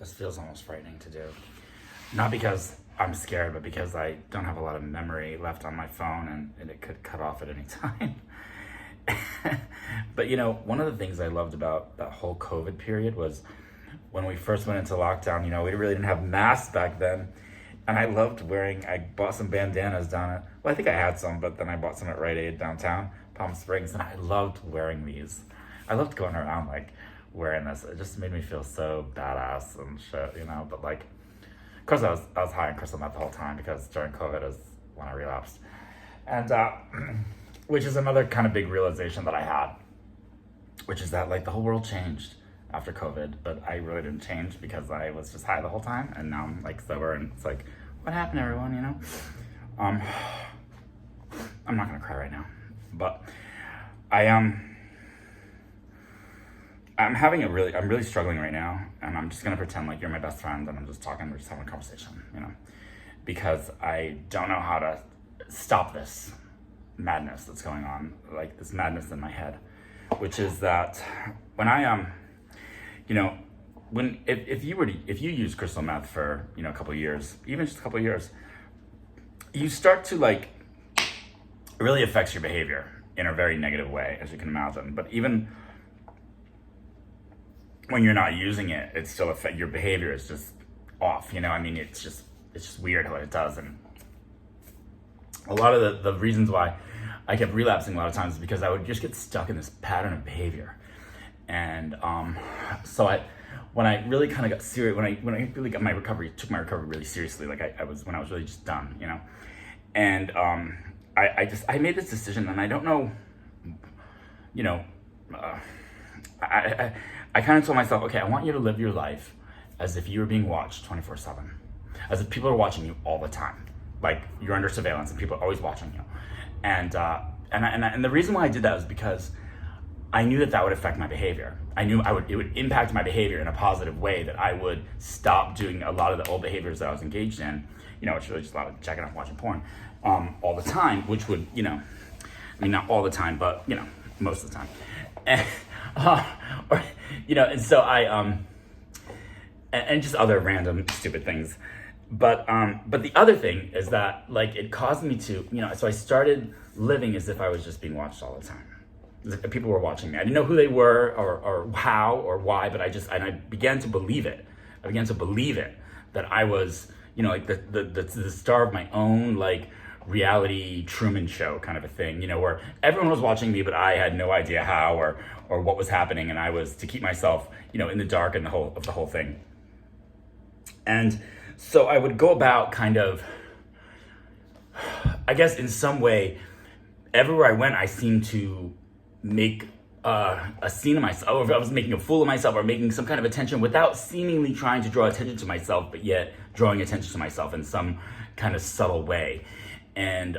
This feels almost frightening to do. Not because I'm scared, but because I don't have a lot of memory left on my phone and it could cut off at any time. But one of the things I loved about that whole COVID period was when we first went into lockdown, we really didn't have masks back then. And I loved I bought some bandanas down at, well, I think I had some, but then I bought some at Rite Aid downtown, Palm Springs, and I loved wearing these. I loved going around wearing this. It just made me feel so badass and shit, but of course I was high on crystal meth the whole time because during COVID is when I relapsed. And, which is another kind of big realization that I had, which is that the whole world changed after COVID, but I really didn't change because I was just high the whole time, and now I'm sober, and it's what happened, everyone? I'm not gonna cry right now, but I'm really struggling right now, and I'm just gonna pretend like you're my best friend, and I'm just talking, we're just having a conversation, because I don't know how to stop this madness that's going on, this madness in my head, which is that when I if you use crystal meth for a couple of years, even just a couple of years, you start to it really affects your behavior in a very negative way, as you can imagine. But even when you're not using it, it still affects your behavior. Is just off. It's just weird what it does. And a lot of the reasons why I kept relapsing a lot of times is because I would just get stuck in this pattern of behavior. And so when I really kind of got serious, when I really got took my recovery really seriously, when I was really just done, and I made this decision, and I don't know, I kind of told myself, okay, I want you to live your life as if you were being watched 24/7, as if people are watching you all the time, you're under surveillance and people are always watching you, and the reason why I did that was because I knew that would affect my behavior. I knew it would impact my behavior in a positive way, that I would stop doing a lot of the old behaviors that I was engaged in, which really just a lot of checking out, watching porn, all the time, which would, not all the time, but, most of the time. And, and so and just other random stupid things. But the other thing is that, it caused me to, so I started living as if I was just being watched all the time. People were watching me. I didn't know who they were or how or why, but I began to believe it. I began to believe it, that I was, the star of my own, reality Truman Show kind of a thing, where everyone was watching me, but I had no idea how or what was happening, and I was to keep myself, in the dark and the whole thing. And so I would go about kind of, I guess in some way, everywhere I went, I seemed to make a scene of myself, or if I was making a fool of myself or making some kind of attention without seemingly trying to draw attention to myself, but yet drawing attention to myself in some kind of subtle way. And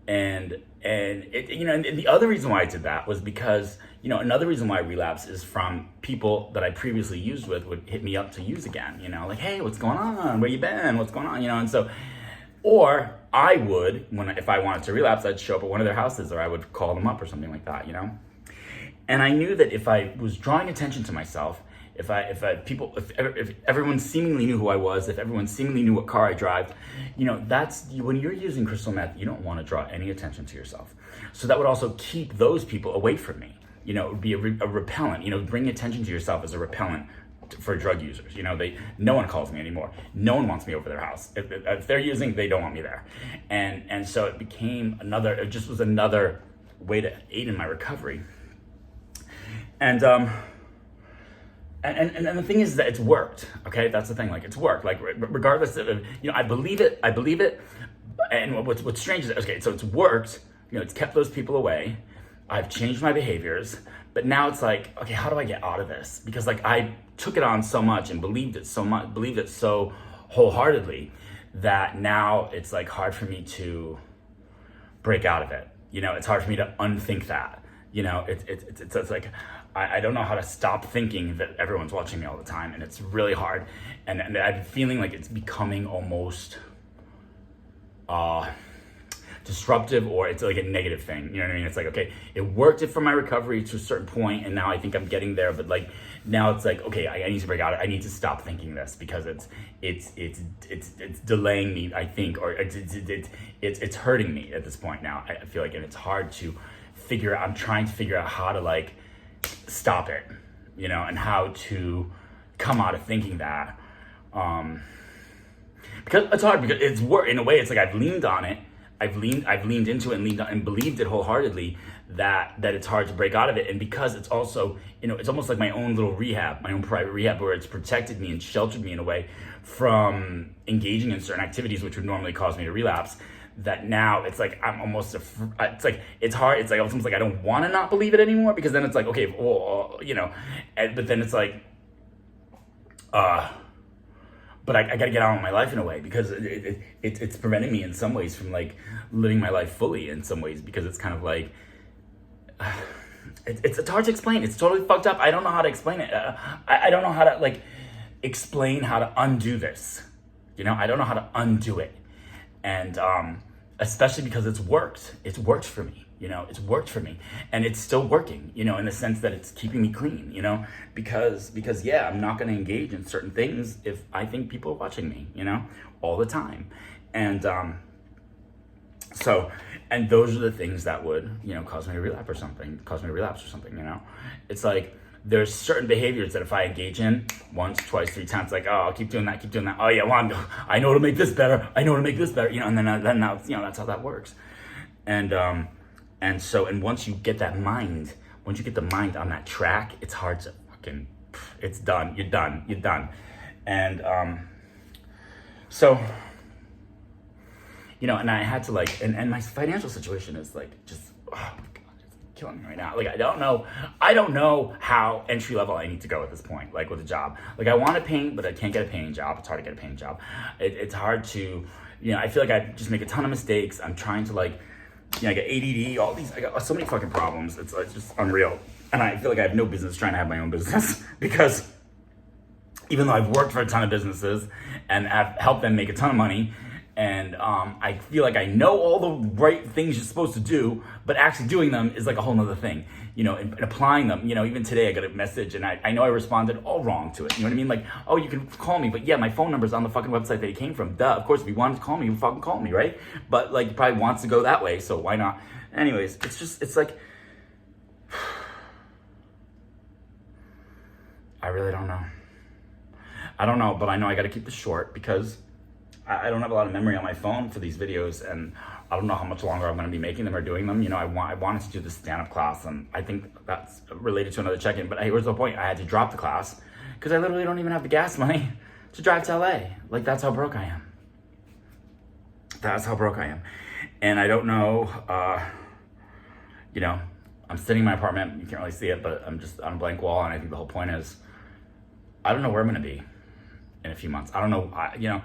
and the other reason why I did that was because, another reason why I relapsed is from people that I previously used with would hit me up to use again, hey, what's going on? Where you been? What's going on? And so, or I would, if I wanted to relapse, I'd show up at one of their houses, or I would call them up or something like that, And I knew that if I was drawing attention to myself, if everyone seemingly knew who I was, if everyone seemingly knew what car I drive, that's when you're using crystal meth, you don't want to draw any attention to yourself. So that would also keep those people away from me. It would be a repellent. Bring attention to yourself as a repellent for drug users. No one calls me anymore. No one wants me over their house. If they're using, they don't want me there. And so it became it just was another way to aid in my recovery. And the thing is that it's worked. Okay, that's the thing. It's worked. Regardless of, I believe it. And what's strange is, okay, so it's worked. It's kept those people away. I've changed my behaviors, but now it's okay, how do I get out of this? Because I took it on so much and believed it so wholeheartedly that now it's hard for me to break out of it. It's hard for me to unthink that. It's I don't know how to stop thinking that everyone's watching me all the time, and it's really hard. And I'm feeling it's becoming almost disruptive or it's like a negative thing. You know what I mean? It's like, okay, it worked for my recovery to a certain point, and now I think I'm getting there. But like now it's like, okay, I need to break out. I need to stop thinking this because it's delaying me, I think, or it's hurting me at this point now. I feel like, and it's hard to figure out. I'm trying to figure out how to like stop it, you know, and how to come out of thinking that. Because it's hard, because it's in a way, it's like I've leaned on it. I've leaned into it and leaned on and believed it wholeheartedly that it's hard to break out of it. And because it's also, you know, it's almost like my own little rehab, my own private rehab, where it's protected me and sheltered me in a way from engaging in certain activities which would normally cause me to relapse, that now it's like I'm almost it's like it's hard. It's like almost like I don't want to not believe it anymore, because then it's like, okay, well, you know, but then it's like but I got to get on with my life in a way, because it's preventing me in some ways from like living my life fully in some ways, because it's kind of like, it's hard to explain. It's totally fucked up. I don't know how to explain it. I don't know how to like explain how to undo this. You know, I don't know how to undo it. And especially because it's worked. It's worked for me. You know, it's worked for me, and it's still working, you know, in the sense that it's keeping me clean, you know, because yeah, I'm not going to engage in certain things if I think people are watching me, you know, all the time. And so, and those are the things that would, you know, cause me to relapse or something, you know. It's like there's certain behaviors that if I engage in once, twice, 3 times, like, oh, I'll keep doing that. Oh yeah, well, I know how to make this better. You know, and then now, you know, that's how that works. And so, and once you get the mind on that track, it's hard to fucking, it's done. You're done. And so, you know, and I had to like, and my financial situation is like, just, oh my God, it's killing me right now. Like, I don't know how entry level I need to go at this point, like with a job. Like I want to paint, but I can't get a paying job. It's hard to get a paying job. It's hard to, you know, I feel like I just make a ton of mistakes. I'm trying to like, you know, I got ADD, I got so many fucking problems. It's just unreal. And I feel like I have no business trying to have my own business, because even though I've worked for a ton of businesses and I've helped them make a ton of money, and I feel like I know all the right things you're supposed to do, but actually doing them is like a whole nother thing, you know, and applying them. You know, even today I got a message and I know I responded all wrong to it. You know what I mean? Like, oh, you can call me, but yeah, my phone number's on the fucking website that it came from. Duh, of course, if you wanted to call me, you fucking call me, right? But like, it probably wants to go that way, so why not? Anyways, it's like, I really don't know. I don't know, but I know I got to keep this short, because I don't have a lot of memory on my phone for these videos, and I don't know how much longer I'm going to be making them or doing them. You know, I wanted to do this stand-up class, and I think that's related to another check-in, but here's the point. I had to drop the class because I literally don't even have the gas money to drive to LA. Like, that's how broke I am. And I don't know, you know, I'm sitting in my apartment. You can't really see it, but I'm just on a blank wall, and I think the whole point is, I don't know where I'm going to be in a few months. I don't know, you know,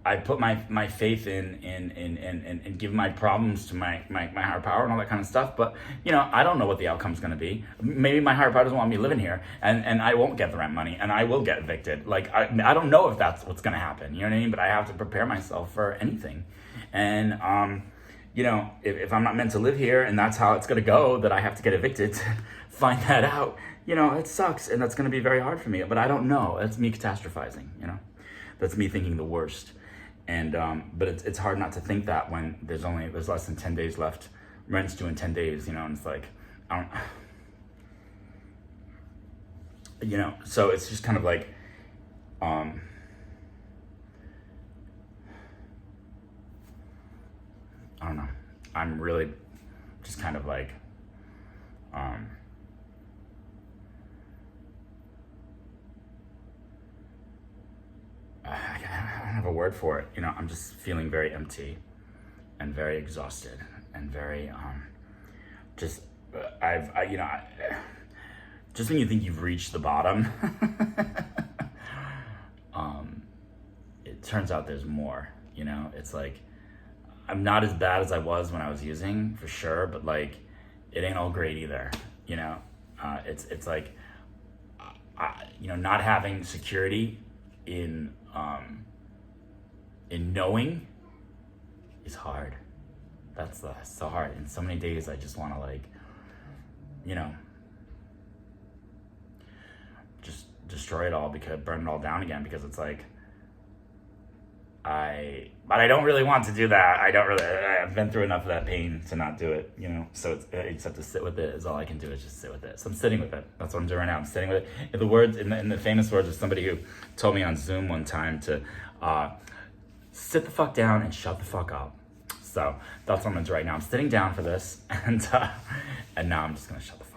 I put my faith in give my problems to my higher power and all that kind of stuff. But, you know, I don't know what the outcome's going to be. Maybe my higher power doesn't want me living here, and I won't get the rent money, and I will get evicted. Like, I don't know if that's what's going to happen. You know what I mean? But I have to prepare myself for anything. And, you know, if I'm not meant to live here and that's how it's going to go, that I have to get evicted to find that out, you know, it sucks. And that's going to be very hard for me. But I don't know. That's me catastrophizing, you know. That's me thinking the worst. And but it's hard not to think that when there's less than 10 days left. Rent's due in 10 days, you know, and it's like, I don't, you know, so it's just kind of like, I don't know. I'm really just kind of like, I don't have a word for it. You know, I'm just feeling very empty and very exhausted and very, just, you know, just when you think you've reached the bottom, it turns out there's more, you know. It's like, I'm not as bad as I was when I was using, for sure, but like, it ain't all great either, you know. It's like, you know, not having security in knowing is hard. That's so hard. And so many days I just want to like, you know, just destroy it all, because burn it all down again, because it's like, but I don't really want to do that. I've been through enough of that pain to not do it, you know? So I just have to sit with it, is all I can do, is just sit with it. So I'm sitting with it. That's what I'm doing right now. I'm sitting with it. In the famous words of somebody who told me on Zoom one time to sit the fuck down and shut the fuck up. So that's what I'm gonna do right now. I'm sitting down for this, and now I'm just gonna shut the fuck up.